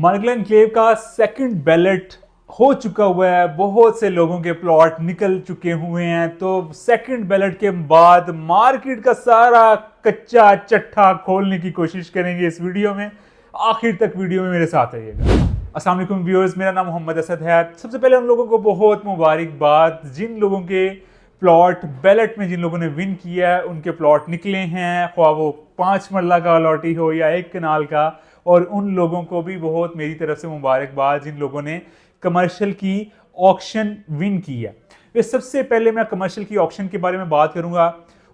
मार्गल enclave का second ballot हो चुका हुआ है। बहुत से लोगों के प्लॉट निकल चुके हुए हैं। तो सेकंड बैलेट के बाद मार्केट का सारा कच्चा चट्टा खोलने की कोशिश करेंगे इस वीडियो में। आखिर तक वीडियो में मेरे साथ रहिएगा। अस्सलाम वालेकुम व्यूअर्स, मेरा नाम मोहम्मद असद है। सबसे पहले उन लोगों को बहुत मुबारकबाद जिन लोगों के प्लॉट बैलेट में जिन लोगों ने विन किया है, उनके प्लॉट निकले हैं, ख्वाह वो 5 मरला का अलॉटी हो या 1 कनाल का। और उन लोगों को भी बहुत मेरी तरफ से मुबारकबाद जिन लोगों ने कमर्शियल की ऑक्शन विन की है। वे सबसे पहले मैं कमर्शियल की ऑक्शन के बारे में बात करूंगा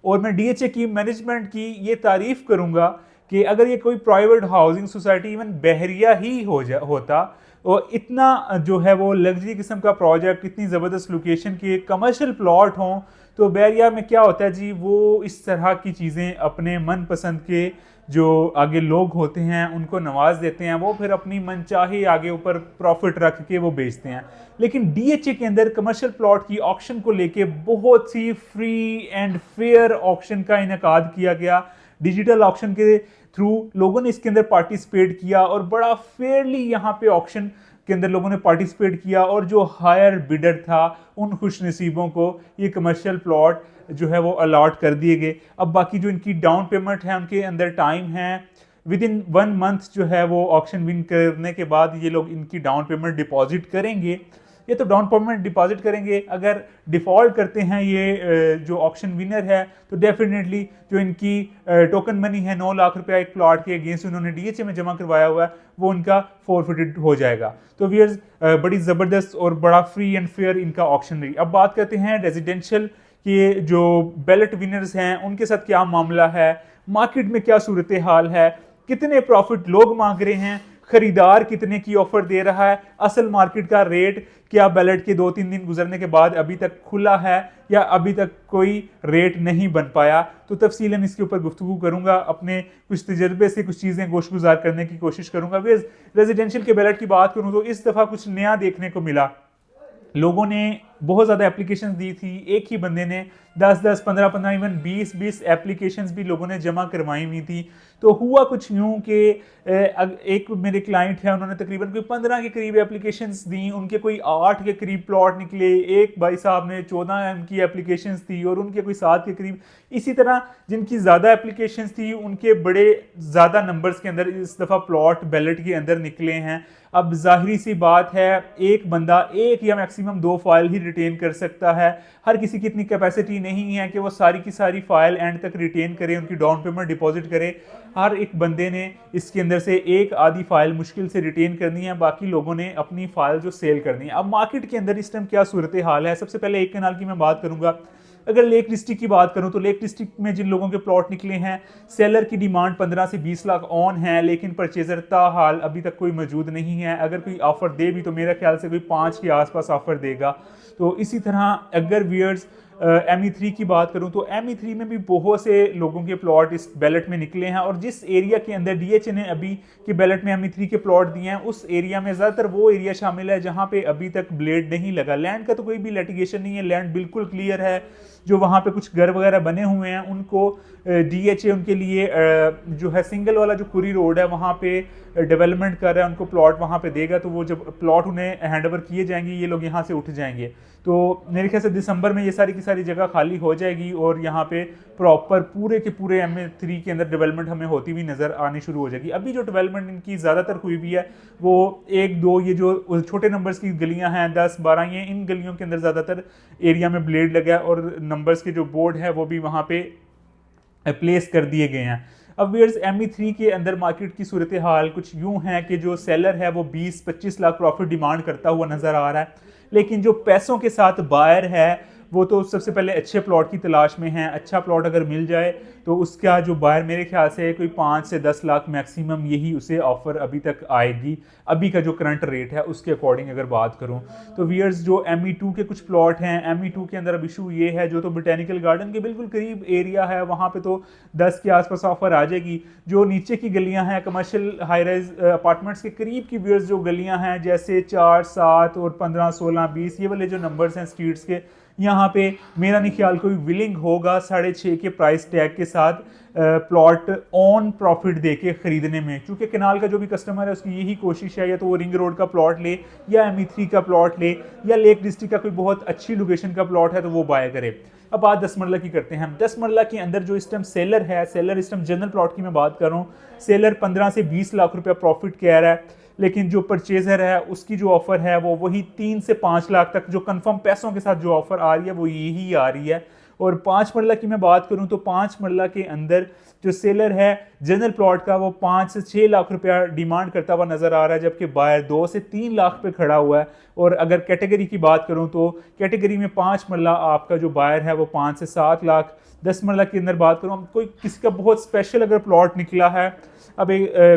और मैं डीएचए की मैनेजमेंट की ये तारीफ करूंगा कि अगर ये कोई प्राइवेट हाउसिंग सोसाइटी इवन बहरिया ही होता और इतना जो है वो लग्जरी किस्म का प्रोजेक्ट, इतनी ज़बरदस्त लोकेशन के कमर्शियल प्लॉट हों, तो बहरिया में क्या होता है जी, वो इस तरह की चीज़ें अपने मनपसंद के जो आगे लोग होते हैं उनको नवाज देते हैं, वो फिर अपनी मनचाही आगे ऊपर प्रॉफिट रख के वो बेचते हैं। लेकिन डीएचए के अंदर कमर्शियल प्लॉट की ऑक्शन को लेके बहुत सी फ्री एंड फेयर ऑक्शन का इनेकाद किया गया। डिजिटल ऑक्शन के थ्रू लोगों ने इसके अंदर पार्टिसिपेट किया और बड़ा फेयरली यहाँ पे ऑक्शन के अंदर लोगों ने पार्टिसिपेट किया और जो हायर बिडर था उन खुश नसीबों को ये कमर्शियल प्लॉट जो है वो अलॉट कर दिए गए। अब बाकी जो इनकी डाउन पेमेंट है उनके अंदर टाइम है, विद इन 1 मंथ जो है वो ऑक्शन विन करने के बाद ये लोग इनकी डाउन पेमेंट डिपॉजिट करेंगे। ये तो डाउन पेमेंट डिपॉजिट करेंगे, अगर डिफ़ॉल्ट करते हैं ये जो ऑक्शन विनर है तो डेफिनेटली जो इनकी टोकन मनी है 9 लाख रुपया एक प्लॉट के अगेंस्ट उन्होंने डीएचए में जमा करवाया हुआ है वो उनका फॉरफिटेड हो जाएगा। तो व्यूअर्स बड़ी ज़बरदस्त और बड़ा फ्री एंड फेयर इनका ऑक्शन रही। अब बात करते हैं रेजिडेंशियल के जो बैलेट विनर्स हैं उनके साथ क्या मामला है, मार्केट में क्या सूरत हाल है, कितने प्रॉफिट लोग मांग रहे हैं, खरीदार कितने की ऑफर दे रहा है, असल मार्केट का रेट क्या बैलेट के 2-3 दिन गुजरने के बाद अभी तक खुला है या अभी तक कोई रेट नहीं बन पाया। तो तफसीलन इसके ऊपर गुफ्तगू करूंगा, अपने कुछ तजर्बे से कुछ चीज़ें गोशगुजार करने की कोशिश करूंगा। रेजिडेंशियल के बैलेट की बात करूं तो इस दफ़ा कुछ नया देखने को मिला। लोगों ने बहुत ज़्यादा एप्लीकेशंस दी थी, एक ही बंदे ने 10-10, 15-15, इवन 20-20 एप्लीकेशंस भी लोगों ने जमा करवाई हुई थी। तो हुआ कुछ यूँ कि एक मेरे क्लाइंट है, उन्होंने तकरीबन कोई 15 के करीब एप्लीकेशंस दी, उनके कोई 8 के करीब प्लॉट निकले। एक भाई साहब ने 14 उनकी एप्लीकेशंस थी और उनके कोई 7 के करीब। इसी तरह जिनकी ज़्यादा एप्लीकेशंस थी उनके बड़े ज़्यादा नंबर्स के अंदर इस दफ़ा प्लॉट बैलेट के अंदर निकले हैं। अब जाहिरी सी बात है, एक बंदा 1 या मैक्सिमम 2 फाइल ही रिटेन कर सकता है। हर किसी की इतनी कैपेसिटी नहीं है कि वो सारी की सारी फाइल एंड तक रिटेन करे, उनकी डाउन पेमेंट डिपॉजिट करे। हर एक बंदे ने इसके अंदर से एक आधी फाइल मुश्किल से रिटेन करनी है, बाकी लोगों ने अपनी फाइल जो सेल करनी है। अब मार्केट के अंदर इस टाइम क्या सूरत हाल है, सबसे पहले 1 कनाल की मैं बात करूंगा। अगर लेक डिस्ट्रिक्ट की बात करूं तो लेक डिस्ट्रिक्ट में जिन लोगों के प्लॉट निकले हैं, सेलर की डिमांड 15 से 20 लाख ऑन है, लेकिन परचेजर ताहाल अभी तक कोई मौजूद नहीं है। अगर कोई ऑफर दे भी तो मेरा ख्याल से कोई 5 के आसपास ऑफर देगा। तो इसी तरह अगर व्यूअर्स ME3 की बात करूं तो ME3 में भी बहुत से लोगों के प्लॉट इस बैलेट में निकले हैं और जिस एरिया के अंदर डीएचए ने अभी के बैलेट में ME3 के प्लॉट दिए हैं उस एरिया में ज़्यादातर वो एरिया शामिल है जहां पे अभी तक ब्लेड नहीं लगा। लैंड का तो कोई भी लिटिगेशन नहीं है, लैंड बिल्कुल क्लियर है। जो वहाँ पे कुछ घर वगैरह बने हुए हैं उनको डीएचए उनके लिए जो है सिंगल वाला जो कुरी रोड है वहाँ पे डेवलपमेंट कर रहा है, उनको प्लॉट वहाँ पे देगा। तो वो जब प्लॉट उन्हें हैंडओवर किए जाएंगे ये लोग यहाँ से उठ जाएंगे। तो मेरे ख्याल से दिसंबर में ये सारी की सारी जगह खाली हो जाएगी और यहाँ पे प्रॉपर पूरे के पूरे ME3 के अंदर डेवलपमेंट हमें होती हुई नज़र आनी शुरू हो जाएगी। अभी जो डेवलपमेंट इनकी ज़्यादातर हुई भी है वो 1-2 ये जो छोटे नंबर्स की गलियाँ हैं 10-12, ये इन गलियों के अंदर ज़्यादातर एरिया में ब्लेड लगा है और नंबर्स के जो बोर्ड है वो भी वहाँ पे प्लेस कर दिए गए हैं। अब व्यूअर्स ME3 के अंदर मार्केट की सूरत हाल कुछ यूं है कि जो सेलर है वो 20-25 लाख प्रॉफिट डिमांड करता हुआ नजर आ रहा है, लेकिन जो पैसों के साथ बायर है वो तो सबसे पहले अच्छे प्लॉट की तलाश में है। अच्छा प्लॉट अगर मिल जाए तो उसका जो बायर मेरे ख्याल से कोई 5 से 10 लाख मैक्सिमम यही उसे ऑफर अभी तक आएगी, अभी का जो करंट रेट है उसके अकॉर्डिंग अगर बात करूं तो। व्यूअर्स जो ME2 के कुछ प्लॉट हैं, ME2 के अंदर अब इशू ये है जो तो बोटेनिकल गार्डन के बिल्कुल करीब एरिया है वहाँ पे तो 10 के आसपास ऑफर आ जाएगी। जो नीचे की गलियाँ हैं कमर्शियल हाई राइज अपार्टमेंट्स के करीब की व्यूअर्स जो गलियाँ हैं जैसे 4, 7 और 15, 16, 20 ये वाले जो नंबर्स हैं स्ट्रीट्स के, यहाँ पे मेरा नहीं ख्याल कोई विलिंग होगा 6.5 के प्राइस टैग के साथ प्लॉट ऑन प्रॉफिट देके खरीदने में, क्योंकि कनाल का जो भी कस्टमर है उसकी यही कोशिश है या तो वो रिंग रोड का प्लॉट ले या ME3 का प्लॉट ले या लेक डिस्ट्रिक्ट का कोई बहुत अच्छी लोकेशन का प्लॉट है तो वो बाय करे। अब बात 10 मरला की करते हैं हम। 10 मरला के अंदर जो इस टाइम सेलर है, सेलर इस टाइम जनरल प्लॉट की मैं बात कर रहा हूँ, सेलर 15 से 20 लाख रुपया प्रॉफिट कह रहा है, लेकिन जो परचेजर है उसकी जो ऑफर है वो वही 3 से 5 लाख तक जो कंफर्म पैसों के साथ जो ऑफर आ रही है वो यही आ रही है। और 5 मरला की मैं बात करूं तो 5 मरला के अंदर जो सेलर है जनरल प्लॉट का वो 5 से 6 लाख रुपया डिमांड करता हुआ नजर आ रहा है, जबकि बायर 2 से 3 लाख पे खड़ा हुआ है। और अगर कैटेगरी की बात करूं तो कैटेगरी में 5 मरला आपका जो बायर है वो 5 से 7 लाख। 10 मरला के अंदर बात करूं, कोई किसी का बहुत स्पेशल अगर प्लॉट निकला है, अब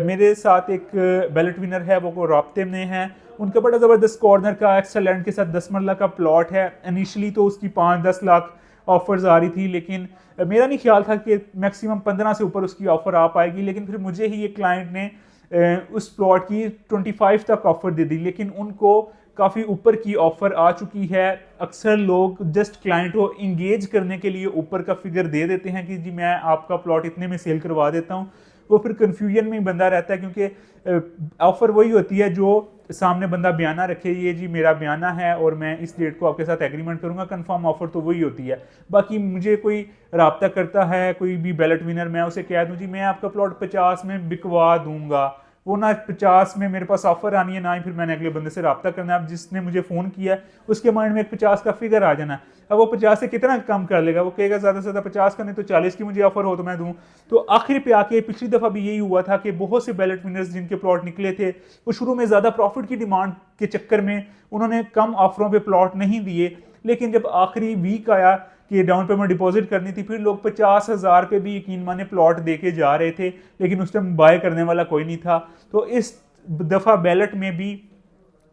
मेरे साथ एक बैलेट विनर है वो राब्ते में है, उनका बड़ा ज़बरदस्त कॉर्नर का एक्स्ट्रा लैंड के साथ 10 मरला का प्लॉट है। इनिशियली तो उसकी 5-10 लाख ऑफर्स आ रही थी, लेकिन मेरा नहीं ख्याल था कि मैक्सिमम 15 से ऊपर उसकी ऑफर आ पाएगी, लेकिन फिर मुझे ही एक क्लाइंट ने उस प्लॉट की 25 तक ऑफर दे दी, लेकिन उनको काफ़ी ऊपर की ऑफर आ चुकी है। अक्सर लोग जस्ट क्लाइंट को इंगेज करने के लिए ऊपर का फिगर दे देते हैं कि जी मैं आपका प्लॉट इतने में सेल करवा देता हूँ, वो फिर कन्फ्यूजन में ही बंदा रहता है, क्योंकि ऑफर वही होती है जो सामने बंदा बयाना रखे, ये जी मेरा बयाना है और मैं इस डेट को आपके साथ एग्रीमेंट करूंगा, कंफर्म ऑफर तो वही होती है। बाकी मुझे कोई राब्ता करता है कोई भी बैलेट विनर, मैं उसे कह दूं जी मैं आपका प्लॉट 50 में बिकवा दूंगा, वो ना 50 में मेरे पास ऑफर आनी है ना ही फिर मैंने अगले बंदे से रब्ता करना है। अब जिसने मुझे फ़ोन किया है उसके माइंड में एक 50 का फिगर आ जाना है, अब वो 50 से कितना कम कर लेगा, वो कहेगा ज़्यादा से ज़्यादा 50 का, नहीं तो 40 की मुझे ऑफर हो तो मैं दूँ। तो आखिर पे आके पिछली दफ़ा भी यही हुआ था कि बहुत से बैलेट विनर्स जिनके प्लॉट निकले थे वो शुरू में ज़्यादा प्रॉफिट की डिमांड के चक्कर में उन्होंने कम ऑफरों पर प्लॉट नहीं दिए, लेकिन जब आखिरी वीक आया कि डाउन पेमेंट डिपॉजिट करनी थी, फिर लोग 50,000 पे भी यकीन माने प्लॉट देके जा रहे थे, लेकिन उस टाइम बाय करने वाला कोई नहीं था। तो इस दफ़ा बैलेट में भी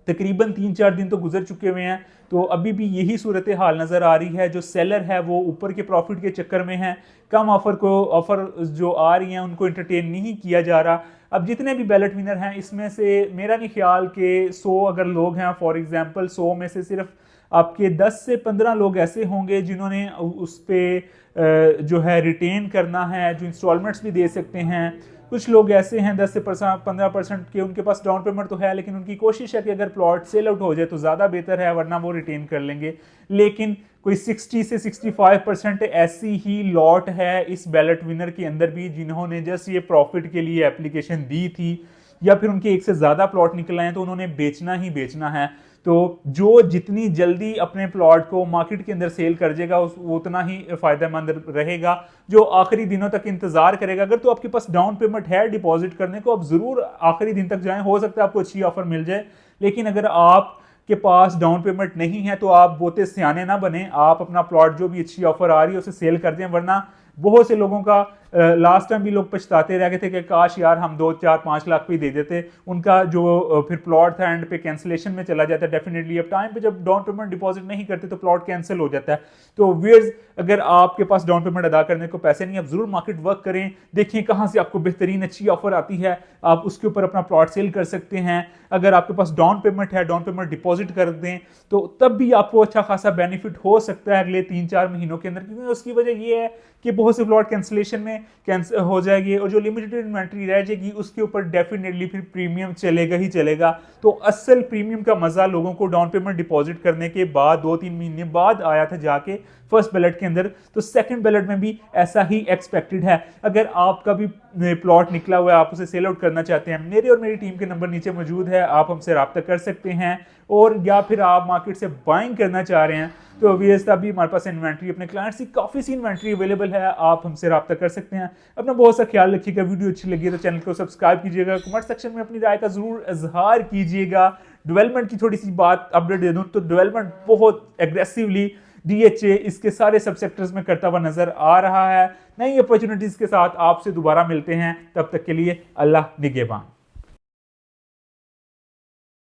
तकरीबन 3-4 दिन तो गुजर चुके हुए हैं, तो अभी भी यही सूरत हाल नज़र आ रही है। जो सेलर है वो ऊपर के प्रॉफिट के चक्कर में है, कम ऑफर जो आ रही हैं उनको इंटरटेन नहीं किया जा रहा। अब जितने भी बैलेट विनर हैं इसमें से मेरा नहीं ख्याल कि 100 अगर लोग हैं, फॉर एग्जांपल 100 में से सिर्फ आपके 10 से 15 लोग ऐसे होंगे जिन्होंने उस पर जो है रिटेन करना है, जो इंस्टॉलमेंट्स भी दे सकते हैं। कुछ लोग ऐसे हैं 10 से 15% के उनके पास डाउन पेमेंट तो है, लेकिन उनकी कोशिश है कि अगर प्लॉट सेल आउट हो जाए तो ज़्यादा बेहतर है, वरना वो रिटेन कर लेंगे। लेकिन कोई 60 से 65% ऐसी ही लॉट है इस बैलेट विनर के अंदर भी जिन्होंने जस्ट ये प्रॉफिट के लिए एप्लीकेशन दी थी, या फिर उनके एक से ज़्यादा प्लॉट निकल आए तो उन्होंने बेचना ही बेचना है। तो जो जितनी जल्दी अपने प्लॉट को मार्केट के अंदर सेल कर जाएगा वो उतना ही फ़ायदेमंद रहेगा। जो आखिरी दिनों तक इंतज़ार करेगा, अगर तो आपके पास डाउन पेमेंट है डिपॉजिट करने को, आप ज़रूर आखिरी दिन तक जाएं, हो सकता है आपको अच्छी ऑफर मिल जाए। लेकिन अगर आप के पास डाउन पेमेंट नहीं है तो आप बहुते सियाने ना बने, आप अपना प्लॉट जो भी अच्छी ऑफर आ रही है उसे सेल कर दें, वरना बहुत से लोगों का लास्ट टाइम भी लोग पछताते रह गए थे कि काश यार हम 2-4-5 लाख पे दे देते, उनका जो फिर प्लॉट था एंड पे कैंसिलेशन में चला जाता है डेफिनेटली। अब टाइम पे जब डाउन पेमेंट डिपॉजिट नहीं करते तो प्लॉट कैंसिल हो जाता है। तो व्यूअर्स, अगर आपके पास डाउन पेमेंट अदा करने को पैसे नहीं, आप जरूर मार्केट वर्क करें, देखिए कहाँ से आपको बेहतरीन अच्छी ऑफर आती है, आप उसके ऊपर अपना प्लॉट सेल कर सकते हैं। अगर आपके पास डाउन पेमेंट है, डाउन पेमेंट डिपॉजिट कर दें तो तब भी आपको अच्छा खासा बेनिफिट हो सकता है अगले 3-4 महीनों के अंदर, क्योंकि उसकी वजह यह है कि बहुत से प्लॉट कैंसिलेशन में कैंसिल हो जाएगी और जो लिमिटेड इन्वेंट्री रह जाएगी उसके ऊपर डेफिनेटली फिर प्रीमियम चलेगा ही चलेगा। तो असल प्रीमियम का मजा लोगों को डाउन पेमेंट डिपॉजिट करने के बाद 2-3 महीने बाद आया था जाके फर्स्ट बैलेट के अंदर, तो सेकंड बैलेट में भी ऐसा ही एक्सपेक्टेड है। अगर आपका भी प्लॉट निकला हुआ है, आप उसे सेल आउट करना चाहते हैं, मेरे और मेरी टीम के नंबर नीचे मौजूद है, आप हमसे रब्ता कर सकते हैं। और या फिर आप मार्केट से बाइंग करना चाह रहे हैं तो ऑब्वियसली अभी हमारे पास इन्वेंट्री अपने क्लाइंट्स की काफ़ी सी इन्वेंट्री अवेलेबल है, आप हमसे रब्ता कर सकते हैं। अपना बहुत सा ख्याल रखिएगा, वीडियो अच्छी लगी तो चैनल को सब्सक्राइब कीजिएगा, कमेंट सेक्शन में अपनी राय का जरूर इजहार कीजिएगा। डेवलपमेंट की थोड़ी सी बात अपडेट दे दूं तो डेवलपमेंट बहुत एग्रेसिवली DHA इसके सारे सब सेक्टर्स में करता हुआ नजर आ रहा है। नई अपॉर्चुनिटीज के साथ आपसे दोबारा मिलते हैं, तब तक के लिए अल्लाह निगहबान।